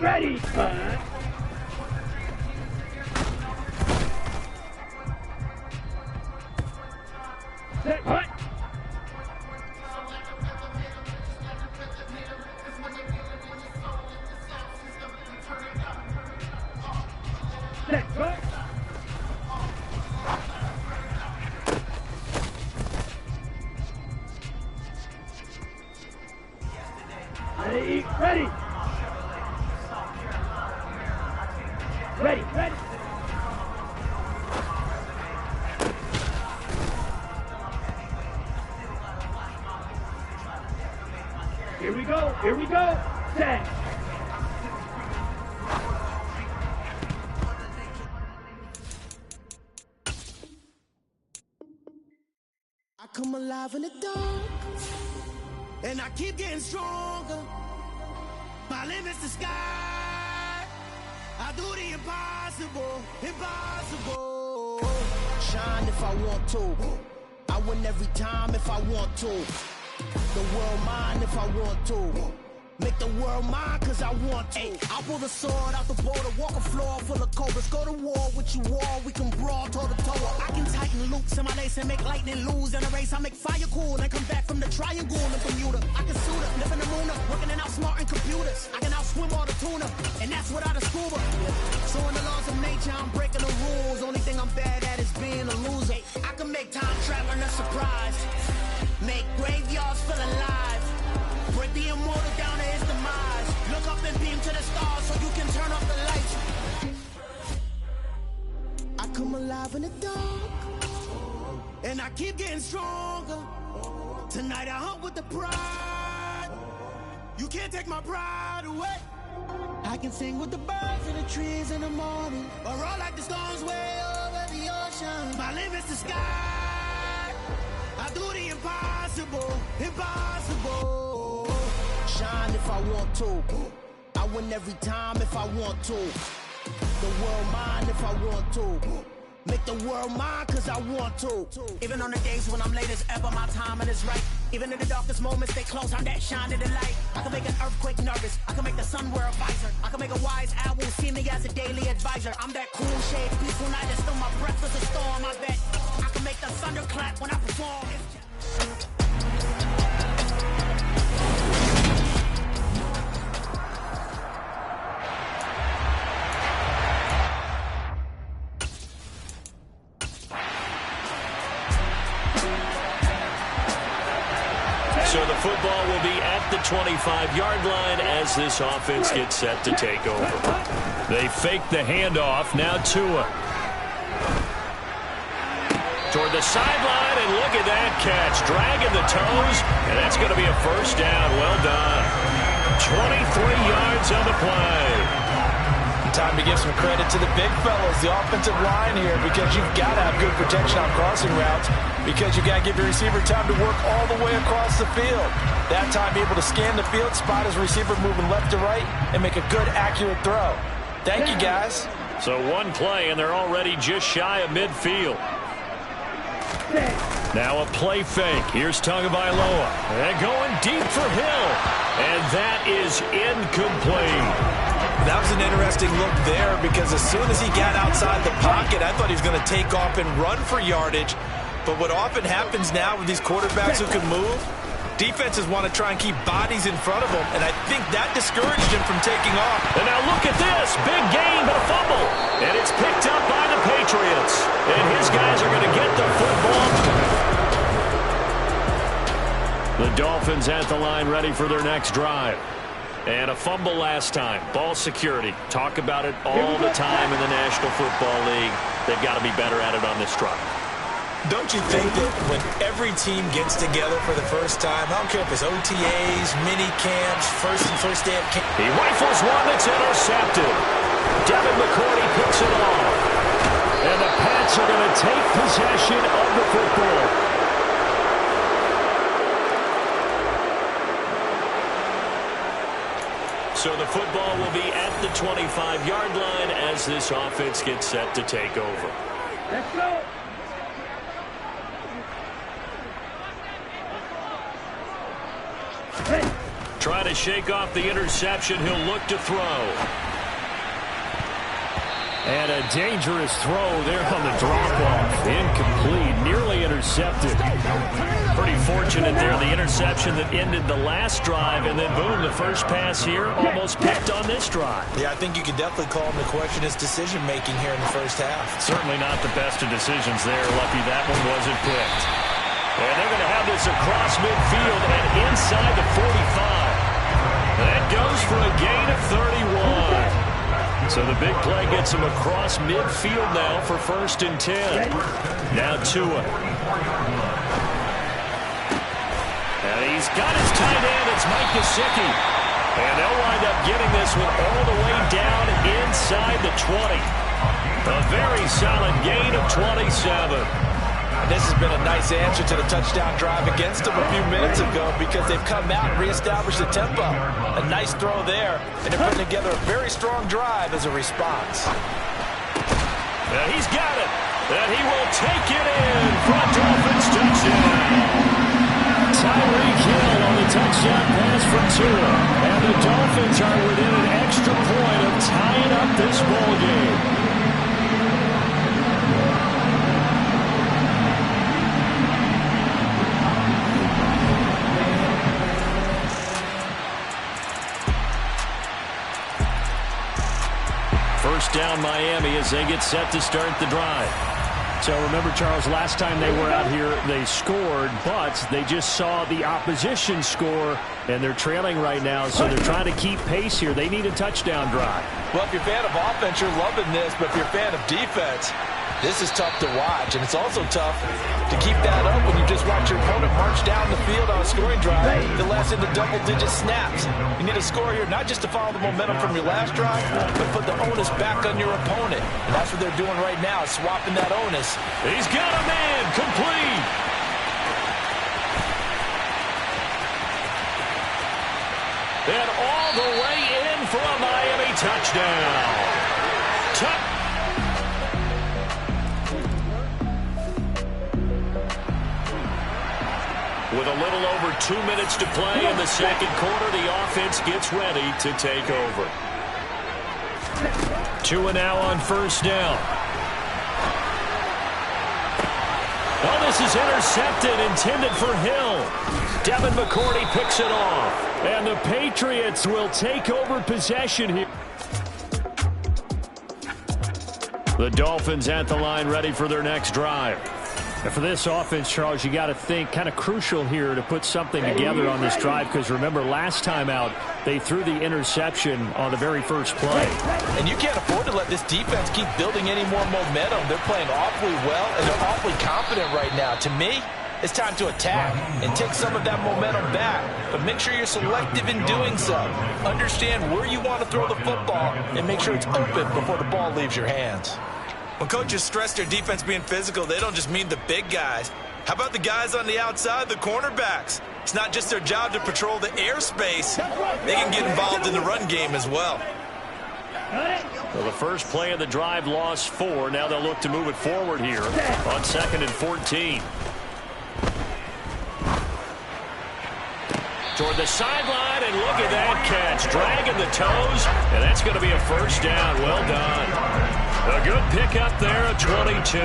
ready. Set. Hut. Set. Hut. Ready. Ready. Ready. Ready. Here we go. Here we go. Set. I come alive in the dark, and I keep getting stronger. My limit's the sky. I do the impossible, impossible. Shine if I want to. I win every time if I want to. The world mine if I want to. Make the world mine cause I want to. Ay, I'll pull the sword out the border, walk a floor full of cobras. Go to war with you all, we can brawl toe to toe. I can tighten loops in my lace and make lightning lose in a race. I make fire cool and come back from the triangle in Bermuda. I can suit up, live in the moon up, working and outsmarting computers. I can outswim all the tuna, and that's without a scuba. So in the laws of nature, I'm breaking the rules. Only thing I'm bad at is being a loser. I can make time traveling a surprise. Make graveyards feel alive. Break the immortal down to his demise. Look up and beam to the stars so you can turn off the lights. I come alive in the dark, and I keep getting stronger. Tonight I hunt with the pride. You can't take my pride away. I can sing with the birds and the trees in the morning, or roll like the storms way over the ocean. My limit's the sky. I do the impossible, impossible. Shine if I want to. I win every time if I want to. The world mine if I want to. Make the world mine cause I want to. Even on the days when I'm late as ever, my timing is right. Even in the darkest moments, stay close, I'm that shine of the light. I can make an earthquake nervous, I can make the sun wear a visor. I can make a wise owl see me as a daily advisor. I'm that cool shade, peaceful night, and still my breath is a storm, I bet. I can make the thunder clap when I perform. So the football will be at the 25-yard line as this offense gets set to take over. They fake the handoff. Now Tua. Toward the sideline, and look at that catch. Dragging the toes, and that's going to be a first down. Well done. 23 yards on the play. Time to give some credit to the big fellas, the offensive line here, because you've got to have good protection on crossing routes, because you got to give your receiver time to work all the way across the field. That time, be able to scan the field, spot his receiver moving left to right, and make a good, accurate throw. Thank you, guys. So one play, and they're already just shy of midfield. Now a play fake. Here's Tagovailoa. And going deep for Hill. And that is incomplete. That was an interesting look there, because as soon as he got outside the pocket, I thought he was going to take off and run for yardage. But what often happens now with these quarterbacks who can move, defenses want to try and keep bodies in front of them, and I think that discouraged him from taking off. And now look at this. Big gain, but a fumble. And it's picked up by the Patriots. And his guys are going to get the football. The Dolphins at the line, ready for their next drive. And a fumble last time. Ball security. Talk about it all the time in the National Football League. They've got to be better at it on this drive. Don't you think that when every team gets together for the first time, I don't care if it's OTAs, mini camps, first day of camp. He rifles one that's intercepted. Devin McCourty picks it off. And the Pats are going to take possession of the football. So the football will be at the 25-yard line as this offense gets set to take over. Let's go. Hey. Trying to shake off the interception. He'll look to throw. And a dangerous throw there on the drop-off. Incomplete. Nearly intercepted. Pretty fortunate there. The interception that ended the last drive. And then, boom, the first pass here almost picked on this drive. Yeah, I think you could definitely call him to question his decision-making here in the first half. Certainly not the best of decisions there. Lucky that one wasn't picked. And they're going to have this across midfield and inside the 45. That goes for a gain of 31. So the big play gets him across midfield now for 1st and 10. Now Tua. And he's got his tight end. It's Mike Gesicki. And they'll wind up getting this one all the way down inside the 20. A very solid gain of 27. And this has been a nice answer to the touchdown drive against them a few minutes ago because they've come out and reestablished the tempo. A nice throw there, and they're putting together a very strong drive as a response. And he's got it. And he will take it in for a Dolphins touchdown. Tyreek Hill on the touchdown pass from Tua. And the Dolphins are within an extra point of tying up this ball game. First down Miami as they get set to start the drive. So remember, Charles, last time they were out here, they scored, but they just saw the opposition score, and they're trailing right now, so they're trying to keep pace here. They need a touchdown drive. Well, if you're a fan of offense, you're loving this, but if you're a fan of defense, this is tough to watch, and it's also tough to keep that up when you just watch your opponent march down the field on a scoring drive that lasts into double-digit snaps. You need a score here not just to follow the momentum from your last drive, but put the onus back on your opponent. And that's what they're doing right now, swapping that onus. He's got a man, complete. And all the way in for a Miami touchdown. With a little over 2 minutes to play in the second quarter, the offense gets ready to take over. Tua now on first down. Oh, this is intercepted, intended for Hill. Devin McCourty picks it off. And the Patriots will take over possession here. The Dolphins at the line, ready for their next drive. And for this offense, Charles, you got to think kind of crucial here to put something together on this drive because remember last time out they threw the interception on the very first play. And you can't afford to let this defense keep building any more momentum. They're playing awfully well and they're awfully confident right now. To me, it's time to attack and take some of that momentum back. But make sure you're selective in doing so. Understand where you want to throw the football and make sure it's open before the ball leaves your hands. When coaches stress their defense being physical, they don't just mean the big guys. How about the guys on the outside, the cornerbacks? It's not just their job to patrol the airspace. They can get involved in the run game as well. Well, the first play of the drive lost 4. Now they'll look to move it forward here on 2nd and 14. Toward the sideline, and look at that catch. Dragging the toes, and that's going to be a first down. Well done. A good pickup there at 22.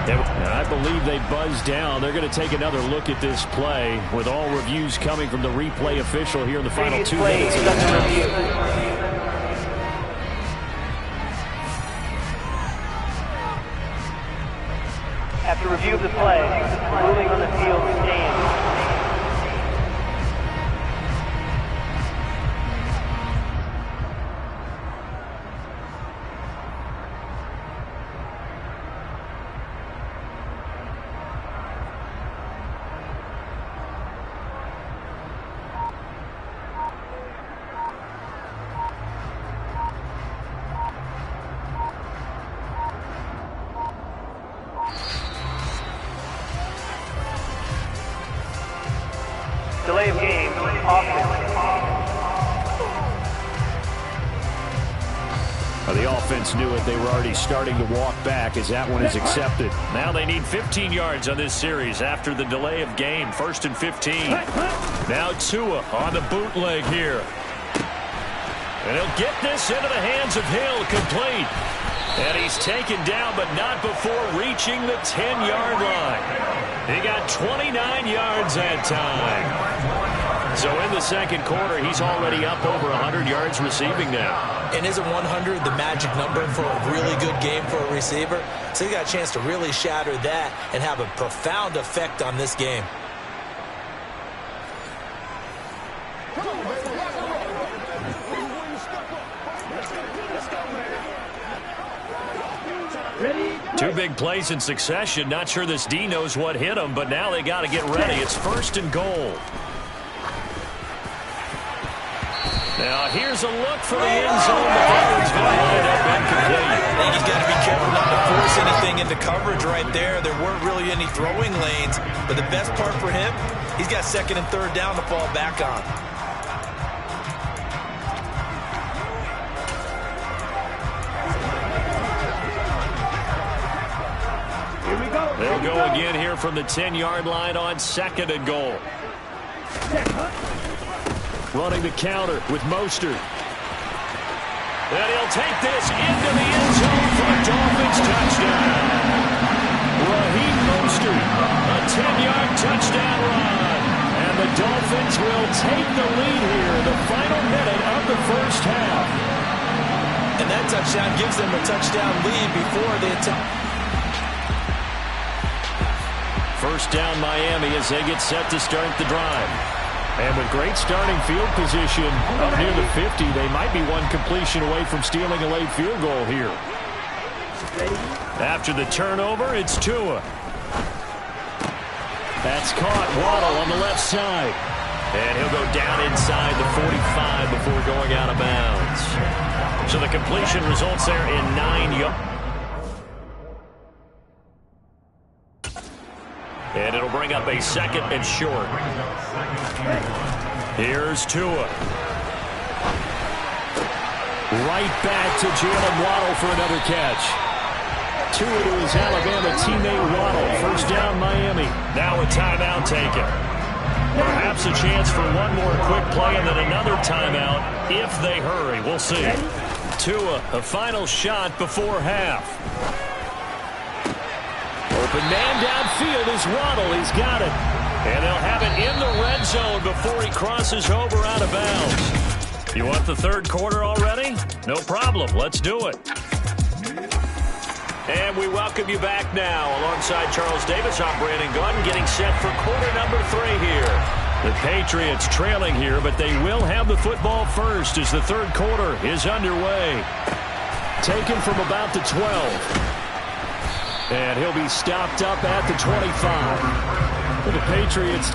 And I believe they buzzed down. They're going to take another look at this play with all reviews coming from the replay official here in the final 2 minutes of the half. After review of the play, ruling on the field stands. Delay of game, offense. Well, the offense knew it. They were already starting to walk back as that one is accepted. Now they need 15 yards on this series after the delay of game. 1st and 15. Now Tua on the bootleg here. And he'll get this into the hands of Hill, complete. And he's taken down, but not before reaching the 10-yard line. He got 29 yards that time. So in the second quarter, he's already up over 100 yards receiving now. And isn't 100 the magic number for a really good game for a receiver? So he got a chance to really shatter that and have a profound effect on this game. Two big plays in succession. Not sure this D knows what hit him, but now they got to get ready. It's 1st and goal. Now here's a look for the end zone. The ball is going to end up incomplete. I think he's got to be careful not to force anything into coverage right there. There weren't really any throwing lanes, but the best part for him, he's got 2nd and 3rd down to fall back on. They'll go again here from the 10-yard line on 2nd and goal. Running the counter with Mostert. And he'll take this into the end zone for a Dolphins touchdown. Raheem Mostert, a 10-yard touchdown run. And the Dolphins will take the lead here in the final minute of the first half. And that touchdown gives them a touchdown lead before the attack. First down Miami as they get set to start the drive. And with great starting field position up near the 50, they might be one completion away from stealing a late field goal here. After the turnover, it's Tua. That's caught. Waddle on the left side. And he'll go down inside the 45 before going out of bounds. So the completion results there in 9 yards. And it'll bring up a 2nd and short. Here's Tua. Right back to Jalen Waddle for another catch. Tua to his Alabama teammate Waddle. First down Miami. Now a timeout taken. Perhaps a chance for one more quick play and then another timeout if they hurry. We'll see. Tua, a final shot before half. Open man downfield is Waddle. He's got it. And they'll have it in the red zone before he crosses over out of bounds. You want the third quarter already? No problem. Let's do it. And we welcome you back now alongside Charles Davis. I'm Brandon Gordon getting set for quarter number 3 here. The Patriots trailing here, but they will have the football first as the third quarter is underway. Taken from about the 12. And he'll be stopped up at the 25. For the Patriots.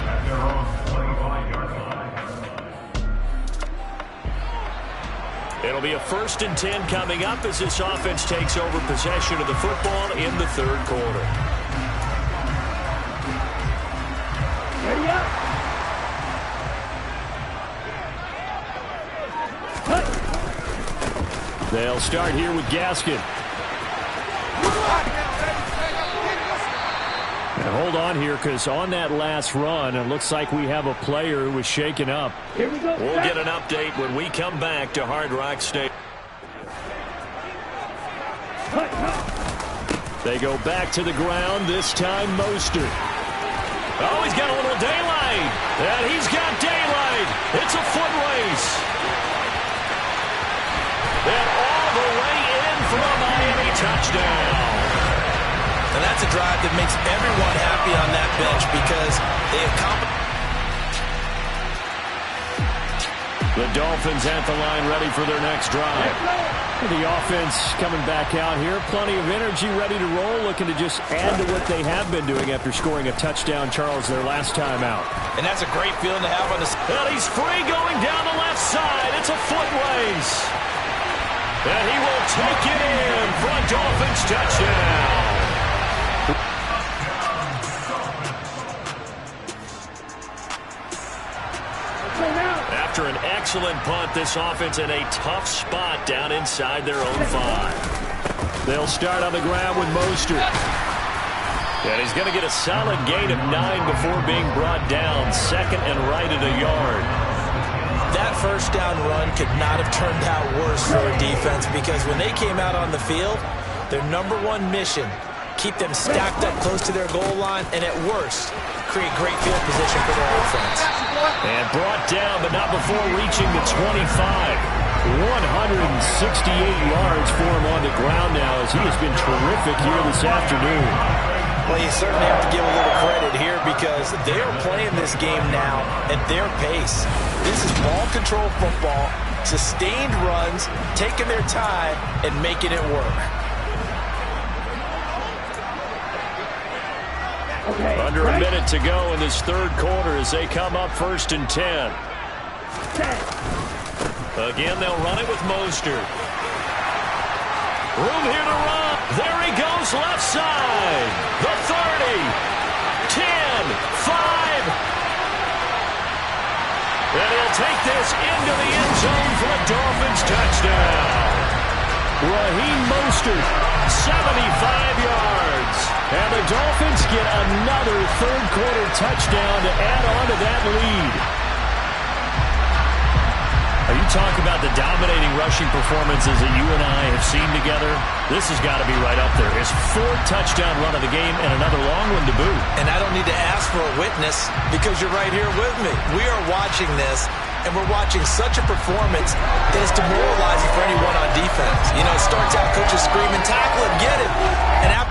It'll be a 1st and 10 coming up as this offense takes over possession of the football in the third quarter. Ready up. They'll start here with Gaskin. And hold on here, because on that last run, it looks like we have a player who was shaken up. Here we go. We'll get an update when we come back to Hard Rock Stadium. They go back to the ground, this time Mostert. Oh, he's got a little daylight. And he's got daylight. It's a foot race. And all the way in for a Miami touchdown. And that's a drive that makes everyone happy on that bench because they accomplished. The Dolphins at the line ready for their next drive. The offense coming back out here. Plenty of energy, ready to roll, looking to just add to what they have been doing after scoring a touchdown, Charles, their last time out. And that's a great feeling to have on the... And he's free going down the left side. It's a foot race. And he will take it in for a Dolphins touchdown. After an excellent punt, this offense in a tough spot down inside their own 5. They'll start on the ground with Mostert. And he's going to get a solid gain of 9 before being brought down. Second and right at a yard. That first down run could not have turned out worse for a defense, because when they came out on the field, their number one mission, keep them stacked up close to their goal line, and at worst, create great field position for their offense. And brought down, but not before reaching the 25. 168 yards for him on the ground now, as he has been terrific here this afternoon. Well, you certainly have to give a little credit here, because they are playing this game now at their pace. This is ball control football, sustained runs, taking their time, and making it work. Under a minute to go in this third quarter as they come up 1st and 10. Again, they'll run it with Mostert. Room here to run. There he goes, left side. The 30, 10, 5. And he'll take this into the end zone for a Dolphins touchdown. Raheem Mostert, 75 yards. And the Dolphins get another third-quarter touchdown to add on to that lead. You talk about the dominating rushing performances that you and I have seen together. This has got to be right up there. His 4th touchdown run of the game and another long one to boot. And I don't need to ask for a witness, because you're right here with me. We are watching this, and we're watching such a performance that is demoralizing for anyone on defense. You know, it starts out coaches screaming, tackle it, get it. And after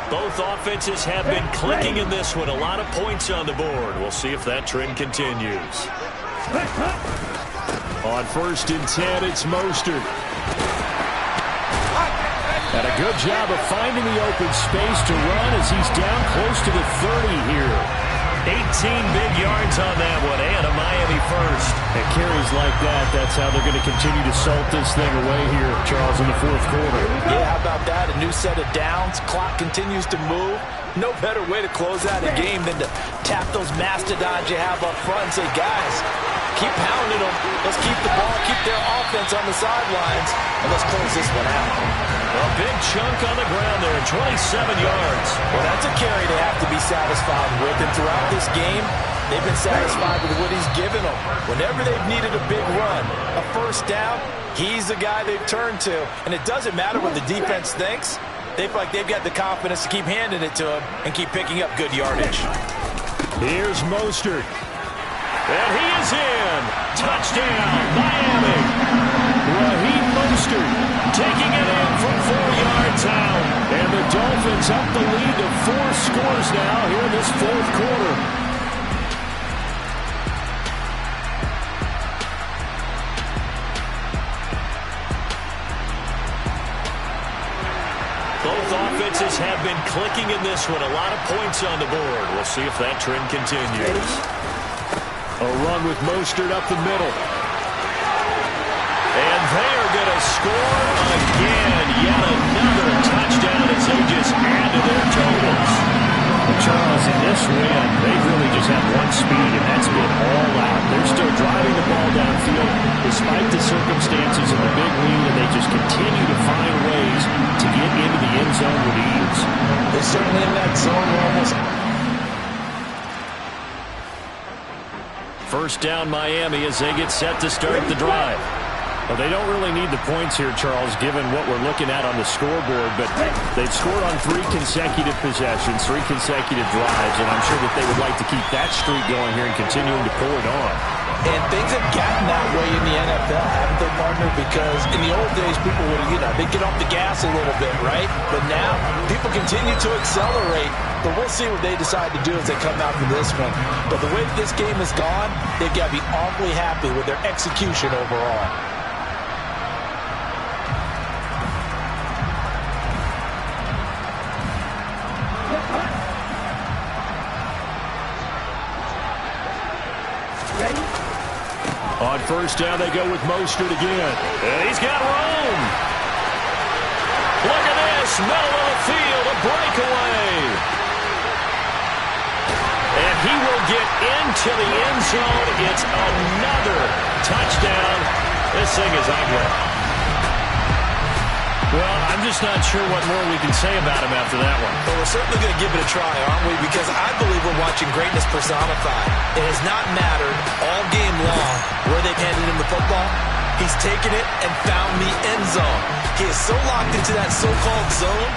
both offenses have been clicking in this one. A lot of points on the board. We'll see if that trend continues. On 1st and 10, it's Mostert. And a good job of finding the open space to run as he's down close to the 30 here. 18 big yards on that one, and a Miami first. And carries like that, that's how they're going to continue to salt this thing away here, Charles, in the 4th quarter. Yeah, how about that? A new set of downs. Clock continues to move. No better way to close out a game than to tap those mastodons you have up front and say, guys, keep pounding them. Let's keep the ball, keep their offense on the sidelines, and let's close this one out. A big chunk on the ground there, 27 yards. Well, that's a carry they have to be satisfied with, and throughout this game, they've been satisfied with what he's given them. Whenever they've needed a big run, a first down, he's the guy they've turned to. And it doesn't matter what the defense thinks. They feel like they've got the confidence to keep handing it to him and keep picking up good yardage. Here's Mostert. And he is in. Touchdown, Miami. Raheem Mostert taking it in from 4 yards out. And the Dolphins up the lead to 4 scores now here in this 4th quarter. Both offenses have been clicking in this one. A lot of points on the board. We'll see if that trend continues. A run with Mostert up the middle. And they are going to score again. Yet another touchdown as they just add to their totals. Charles, in this win, they've really just had one speed, and that's been all out. They're still driving the ball downfield despite the circumstances of the big lead, and they just continue to find ways to get into the end zone with ease. They're certainly in that zone almost. First down Miami as they get set to start the drive. Well, they don't really need the points here, Charles, given what we're looking at on the scoreboard, but they've scored on 3 consecutive possessions, 3 consecutive drives, and I'm sure that they would like to keep that streak going here and continuing to pull it on. And things have gotten that way in the NFL, haven't they, partner? Because in the old days, people would, they'd get off the gas a little bit, right? But now, people continue to accelerate. But we'll see what they decide to do as they come out for this one. But the way this game has gone, they've got to be awfully happy with their execution overall. first down, they go with Mostert again. And he's got room. Look at this. Middle of the field, a breakaway. And he will get into the end zone. It's another touchdown. This thing is ugly. Well, I'm just not sure what more we can say about him after that one. But we're certainly going to give it a try, aren't we? Because I believe we're watching greatness personified. It has not mattered all game long where they've handed him the football. He's taken it and found the end zone. He is so locked into that so-called zone.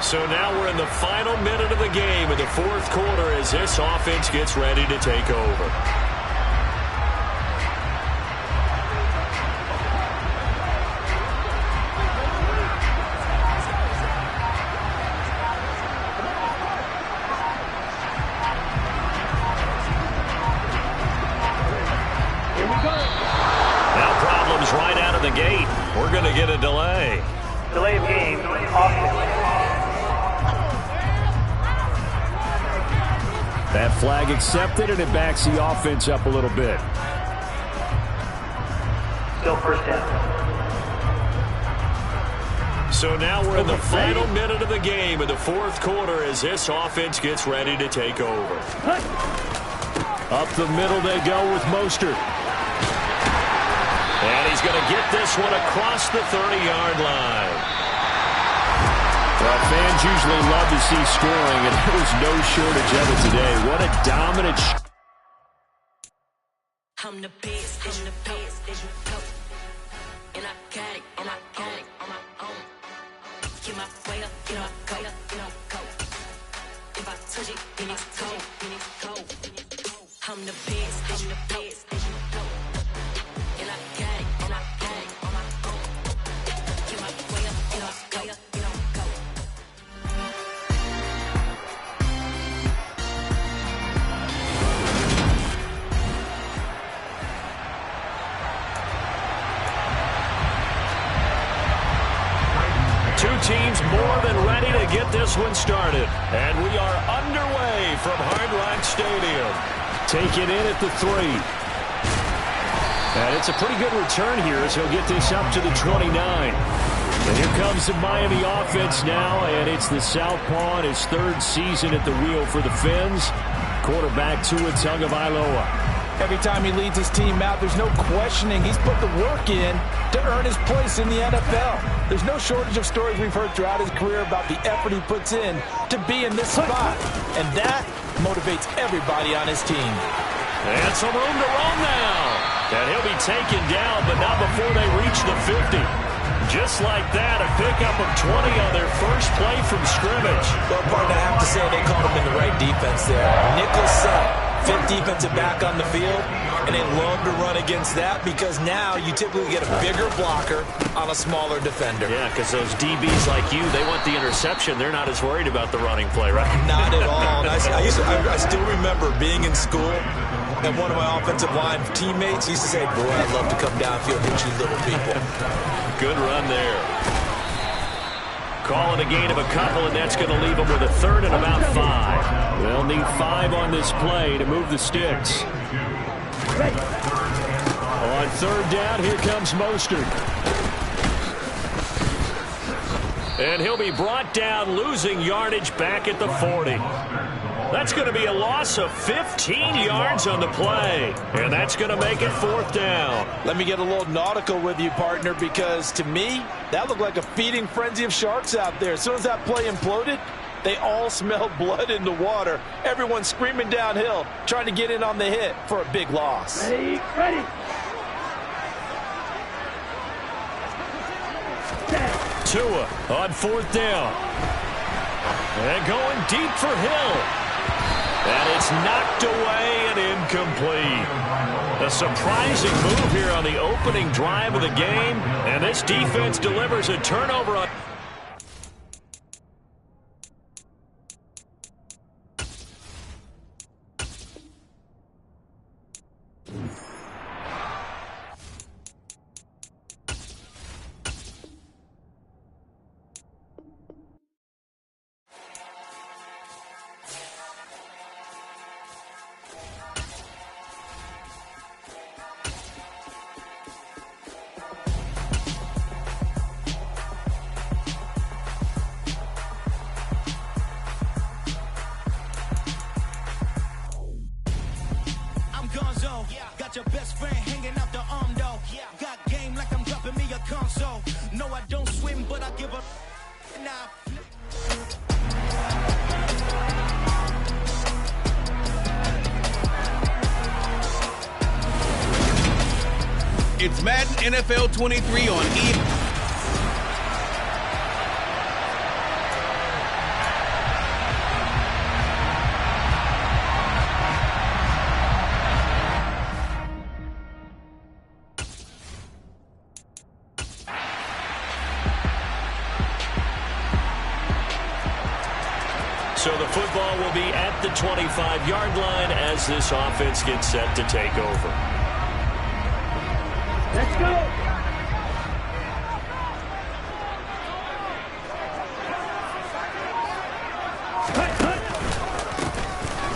So now we're in the final minute of the game in the fourth quarter as this offense gets ready to take over. Now problems right out of the gate. We're going to get a delay. Delay of game, offense. That flag accepted, and it backs the offense up a little bit. Still first down. So now we're in the final minute of the game in the fourth quarter as this offense gets ready to take over. Up the middle they go with Mostert. And he's going to get this one across the 30-yard line. Well, fans usually love to see scoring, and there was no shortage of it today. What a dominant I'm the best, I'm the best, and I got it, and I got it on my own. Get my way up, get my go, go. If I touch it, then it's cold, I'm the best, I'm the best, and I got it, and I got it on my own. Get my way up, get my go, go. Two teams more than ready to get this one started. And we are underway from Hard Rock Stadium. taken in at the 3. And it's a pretty good return here as he'll get this up to the 29. And here comes the Miami offense now, and it's the Southpaw in his third season at the wheel for the Fins. Quarterback Tua Tagovailoa. Every time he leads his team out, there's no questioning. He's put the work in to earn his place in the NFL. There's no shortage of stories we've heard throughout his career about the effort he puts in to be in this spot. And that motivates everybody on his team. And some room to run now. And he'll be taken down, but not before they reach the 50. Just like that, a pickup of 20 on their first play from scrimmage. Well, partner, I have to say they called him in the right defense there. Nickel set. Fifth defensive back on the field, and they love to run against that because now you typically get a bigger blocker on a smaller defender. Yeah, because those DBs like you, they want the interception. They're not as worried about the running play, right? Not at all. And I still remember being in school, and one of my offensive line teammates used to say, boy, I'd love to come downfield and hit you little people. Good run there. Calling a gain of a couple, and that's going to leave them with a third and about 5. They'll need 5 on this play to move the sticks. On third down, here comes Mostert. And he'll be brought down, losing yardage back at the 40. That's going to be a loss of 15 yards on the play. And that's going to make it 4th down. Let me get a little nautical with you, partner, because to me, that looked like a feeding frenzy of sharks out there. As soon as that play imploded, They all smelled blood in the water. Everyone screaming downhill, trying to get in on the hit for a big loss. Ready, ready. Tua on 4th down. And going deep for Hill. And it's knocked away and incomplete. A surprising move here on the opening drive of the game. And this defense delivers a turnover on... Got your best friend hanging out the arm though. Got game like I'm dropping me a console. No, I don't swim, but I give up. Nah. It's Madden NFL 23 on EA. So the football will be at the 25-yard line as this offense gets set to take over. Let's go.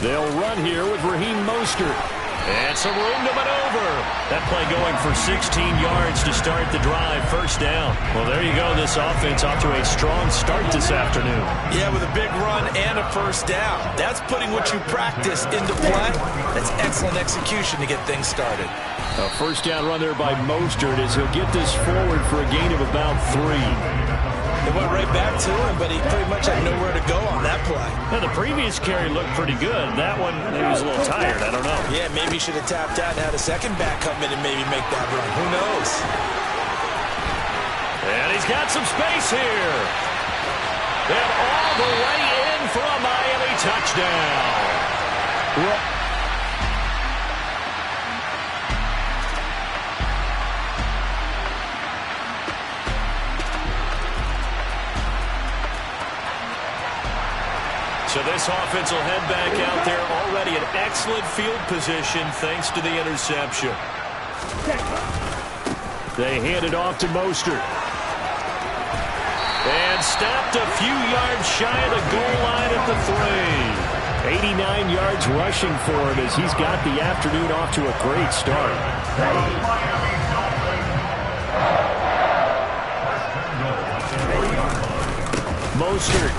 They'll run here with Raheem Mostert. And some room to maneuver. That play going for 16 yards to start the drive. First down. Well, there you go. This offense off to a strong start this afternoon. Yeah, with a big run and a first down. That's putting what you practice into play. That's excellent execution to get things started. A first down run there by Mostert as he'll get this forward for a gain of about 3. It went right back to him, but he pretty much had nowhere to go on that play. Now, the previous carry looked pretty good. That one, he was a little tired. I don't know. Yeah, maybe he should have tapped out and had a second back come in and maybe make that run. Who knows? And he's got some space here. And all the way in for a Miami touchdown. So this offense will head back out there already in excellent field position thanks to the interception. They hand it off to Mostert. And stopped a few yards shy of the goal line at the 3. 89 yards rushing for him as he's got the afternoon off to a great start. Mostert.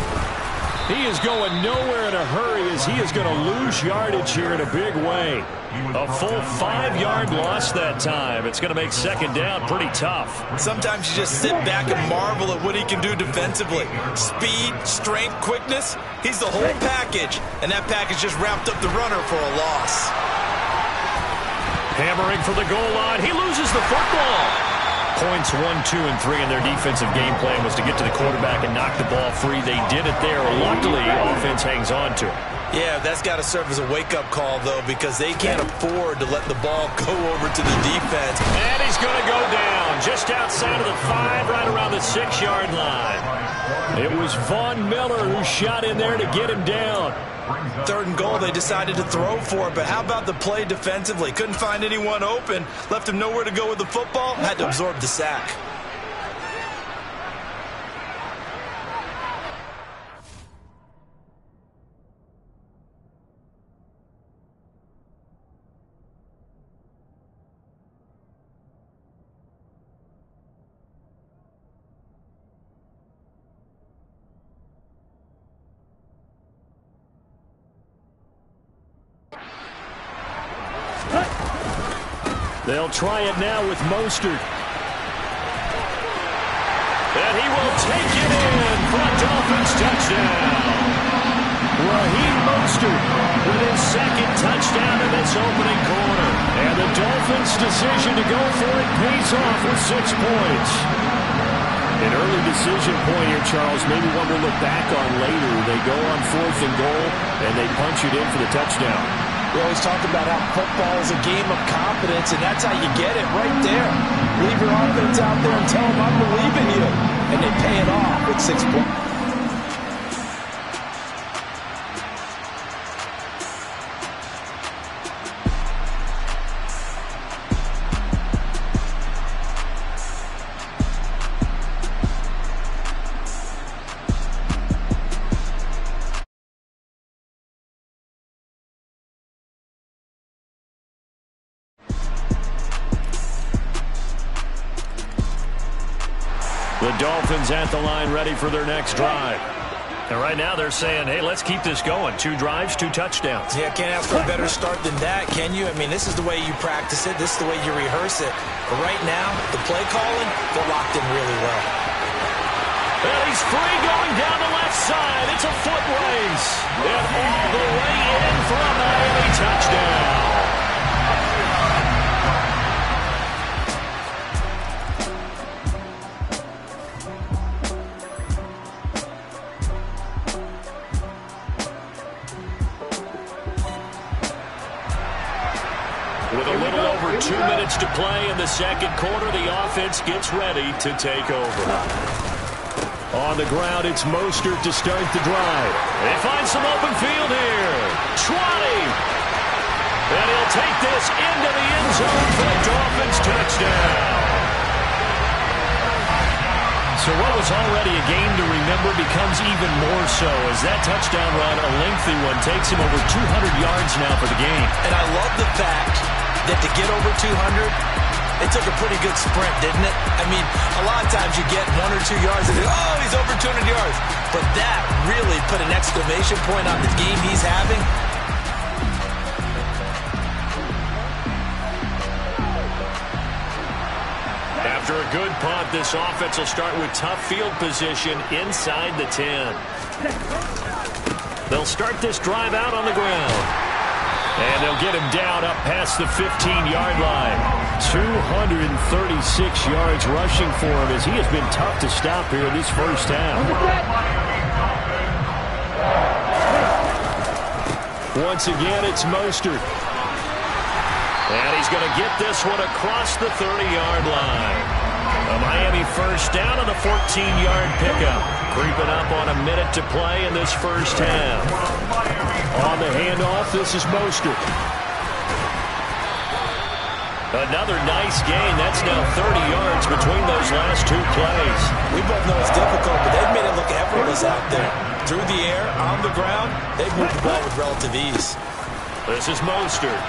He is going nowhere in a hurry as he is going to lose yardage here in a big way. A full 5-yard loss that time. It's going to make second down pretty tough. Sometimes you just sit back and marvel at what he can do defensively. Speed, strength, quickness. He's the whole package. And that package just wrapped up the runner for a loss. Hammering for the goal line. He loses the football. Points 1, 2, and 3 in their defensive game plan was to get to the quarterback and knock the ball free. They did it there. Luckily, offense hangs on to it. Yeah, that's got to serve as a wake-up call, though, because they can't afford to let the ball go over to the defense. And he's going to go down just outside of the 5, right around the 6-yard line. It was Von Miller who shot in there to get him down. 3rd and goal, they decided to throw for it, but how about the play defensively? Couldn't find anyone open, left him nowhere to go with the football, had to absorb the sack. They'll try it now with Mostert. And he will take it in for a Dolphins touchdown. Raheem Mostert with his second touchdown in this opening quarter. And the Dolphins' decision to go for it pays off with 6 points. An early decision point here, Charles, maybe one we'll look back on later. They go on 4th and goal, and they punch it in for the touchdown. We always talk about how football is a game of confidence, and that's how you get it right there. Leave your offense out there and tell them, I believe in you. And they pay it off with 6 points. The Dolphins at the line ready for their next drive. And right now they're saying, hey, let's keep this going. 2 drives, 2 touchdowns. Yeah, can't ask for a better start than that, can you? I mean, this is the way you practice it. This is the way you rehearse it. But right now, the play calling, they're locked in really well. Well, he's free going down the left side. It's a foot race. And all the way in for a Miami touchdown. With a little over 2 minutes to play in the second quarter, the offense gets ready to take over. On the ground, it's Mostert to start the drive. They find some open field here. 20. And he'll take this into the end zone for the Dolphins touchdown. So what was already a game to remember becomes even more so as that touchdown run, a lengthy one, takes him over 200 yards now for the game. And I love the fact that to get over 200, it took a pretty good sprint, didn't it? I mean, a lot of times you get 1 or 2 yards and oh, he's over 200 yards. But that really put an exclamation point on the game he's having. After a good punt, this offense will start with tough field position inside the 10. They'll start this drive out on the ground. And they'll get him down up past the 15-yard line. 236 yards rushing for him as he has been tough to stop here in this first half. Once again, it's Mostert. And he's going to get this one across the 30-yard line. A Miami first down on the 14-yard pickup. Creeping up on a minute to play in this first half. On the handoff, this is Mostert. Another nice gain. That's now 30 yards between those last 2 plays. We both know it's difficult, but they've made it look effortless out there. Through the air, on the ground, they've moved the ball with relative ease. This is Mostert.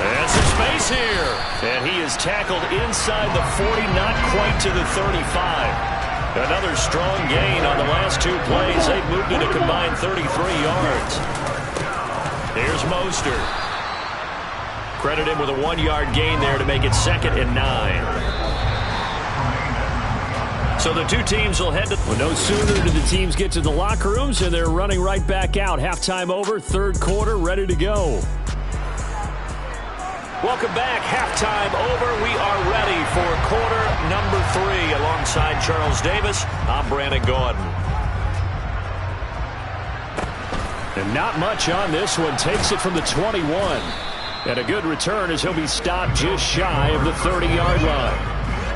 And some space here. And he is tackled inside the 40, not quite to the 35. Another strong gain on the last 2 plays. They've moved it a combined 33 yards. Here's Mostert. Credit him with a 1-yard gain there to make it 2nd and 9. So the 2 teams will head to... Well, no sooner do the teams get to the locker rooms, and they're running right back out. Halftime over, 3rd quarter, ready to go. Welcome back. Halftime over. We are ready for quarter number 3. Alongside Charles Davis, I'm Brandon Gordon. And not much on this one. Takes it from the 21. And a good return as he'll be stopped just shy of the 30-yard line.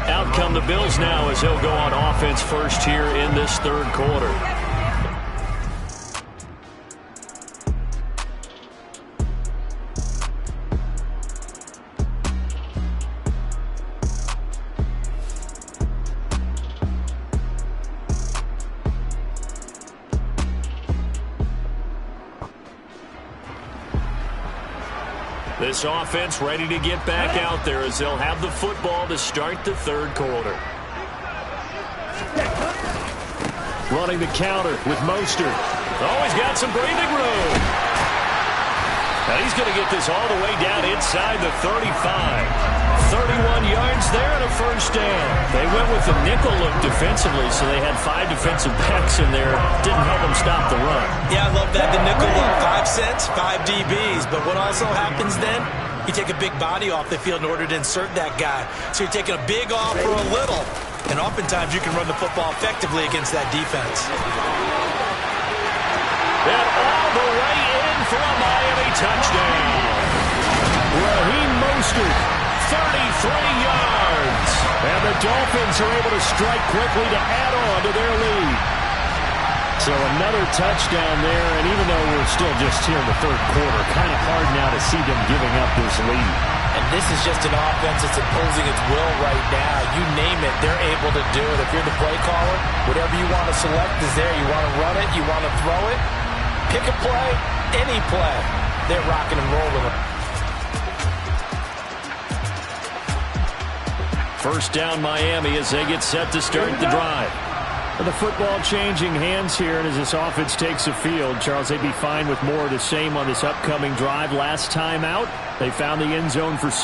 Out come the Bills now as he'll go on offense first here in this 3rd quarter. This offense ready to get back out there as they'll have the football to start the 3rd quarter. Running the counter with Mostert. Oh, he's got some breathing room. Now he's going to get this all the way down inside the 35. 31 yards there and a first down. They went with the nickel look defensively, so they had 5 defensive backs in there. Didn't help them stop the run. Yeah, I love that. The nickel look, 5 cents, 5 DBs. But what also happens then? You take a big body off the field in order to insert that guy. So you're taking a big off for a little. And oftentimes you can run the football effectively against that defense. And all the way in for a Miami touchdown. Raheem Mostert, 33 yards. And the Dolphins are able to strike quickly to add on to their lead. So another touchdown there, and even though we're still just here in the third quarter, kind of hard now to see them giving up this lead. And this is just an offense that's imposing its will right now. You name it, they're able to do it. If you're the play caller, whatever you want to select is there. You want to run it, you want to throw it, pick a play, any play. They're rocking and rolling. First down Miami as they get set to start the drive. The football changing hands here, and as this offense takes the field, Charles, they'd be fine with more of the same on this upcoming drive. Last time out, they found the end zone for 6.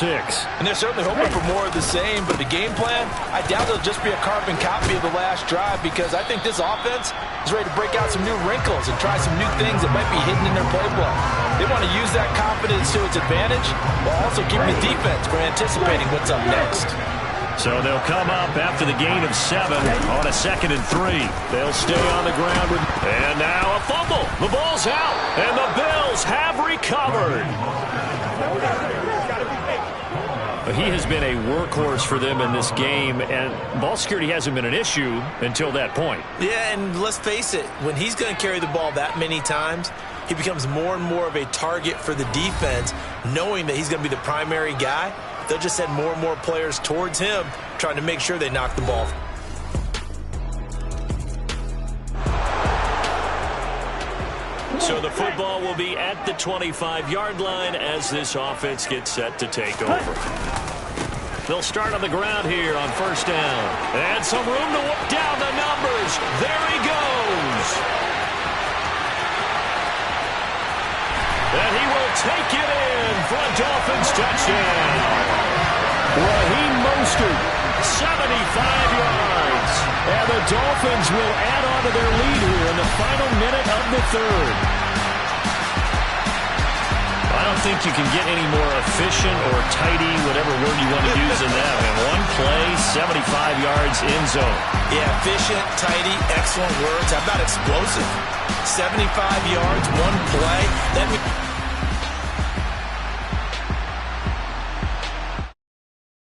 And they're certainly hoping for more of the same, but the game plan, I doubt it'll just be a carbon copy of the last drive, because I think this offense is ready to break out some new wrinkles and try some new things that might be hidden in their playbook. They want to use that confidence to its advantage, while also keeping the defense from anticipating what's up next. So they'll come up after the gain of 7 on a 2nd and 3. They'll stay on the ground with, and now a fumble. The ball's out, and the Bills have recovered. He has been a workhorse for them in this game, and ball security hasn't been an issue until that point. Yeah, and let's face it, when he's going to carry the ball that many times, he becomes more and more of a target for the defense, knowing that he's going to be the primary guy. They'll just send more and more players towards him, trying to make sure they knock the ball. So the football will be at the 25-yard line as this offense gets set to take over. They'll start on the ground here on first down. And some room to walk down the numbers. There he goes. And he will take it in for a Dolphins touchdown. Raheem Mostert, 75 yards. And the Dolphins will add on to their lead here in the final minute of the third. I don't think you can get any more efficient or tidy, whatever word you want to use in that. And one play, 75 yards in zone. Yeah, efficient, tidy, excellent words. How about explosive? 75 yards, one play. That means